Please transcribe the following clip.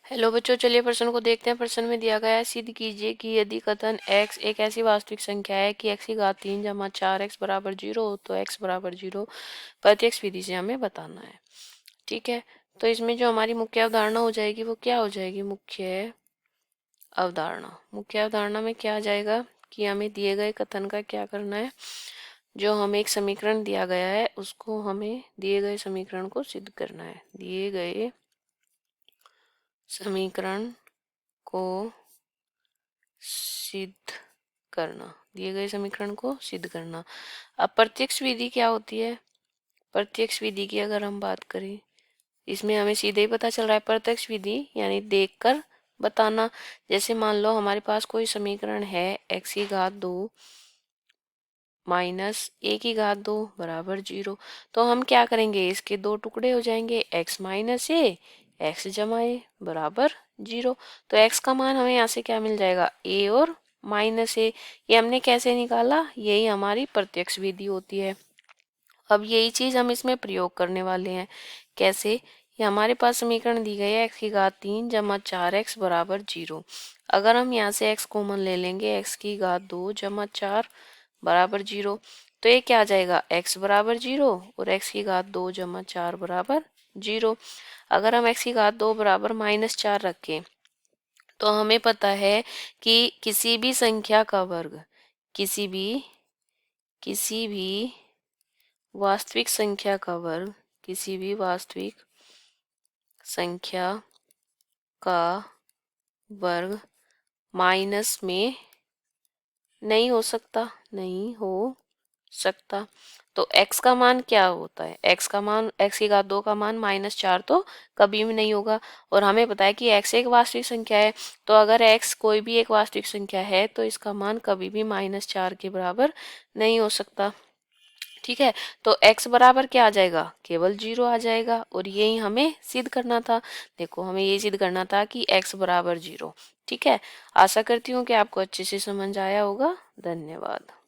Hello बच्चों, चलिए प्रश्न को देखते हैं। प्रश्न में दिया गया है, सिद्ध कीजिए कि यदि कथन x एक ऐसी वास्तविक संख्या है कि x की घात 3 जमा 4x बराबर 0 हो तो x बराबर 0 प्रत्यक्ष विधि से हमें बताना है। ठीक है, तो इसमें जो हमारी मुख्य अवधारणा हो जाएगी वो क्या हो जाएगी? मुख्य अवधारणा में क्या आ जाएगा कि हमें दिए गए कथन का क्या करना है। जो हमें एक समीकरण दिया गया है उसको हमें दिए गए समीकरण को सिद्ध करना है। दिए गए समीकरण को सिद्ध करना, दिए गए समीकरण को सिद्ध करना। अब प्रत्यक्ष विधि क्या होती है? प्रत्यक्ष विधि की अगर हम बात करें, इसमें हमें सीधे ही पता चल रहा है। प्रत्यक्ष विधि यानी देखकर बताना। जैसे मान लो हमारे पास कोई समीकरण है x की घात 2 माइनस a की घात 2 बराबर 0, तो हम क्या करेंगे? इसके दो टुकड़े हो जाएंगे, x माइनस ए एक्स जमा ए बराबर 0। तो x का मान हमें यहाँ से क्या मिल जाएगा? a और माइनस ए। ये हमने कैसे निकाला? यही हमारी प्रत्यक्ष विधि होती है। अब यही चीज हम इसमें प्रयोग करने वाले हैं। कैसे? ये हमारे पास समीकरण दी गई है x की घात 3 जमा 4x बराबर 0। अगर हम यहाँ से x कॉमन ले लेंगे, x की घात 2 जमा 4 बराबर 0, तो ये क्या आ जाएगा? x बराबर 0 और x की घात 2 जमा 4 बराबर 0। अगर हम x की घात 2 बराबर -4 रखें तो हमें पता है कि किसी भी संख्या का वर्ग, किसी भी वास्तविक संख्या का वर्ग, किसी भी वास्तविक संख्या का वर्ग माइनस में नहीं हो सकता। तो x का मान क्या होता है? x का मान, x की घात 2 का मान -4 तो कभी भी नहीं होगा। और हमें पता है कि x एक वास्तविक संख्या है, तो अगर x कोई भी एक वास्तविक संख्या है तो इसका मान कभी भी -4 के बराबर नहीं हो सकता। ठीक है, तो x बराबर क्या आ जाएगा? केवल 0 आ जाएगा। और यही हमें सिद्ध करना था। देखो, हमें ये सिद्ध करना था कि x बराबर 0। ठीक है, आशा करती हूँ कि आपको अच्छे से समझ आया होगा। धन्यवाद।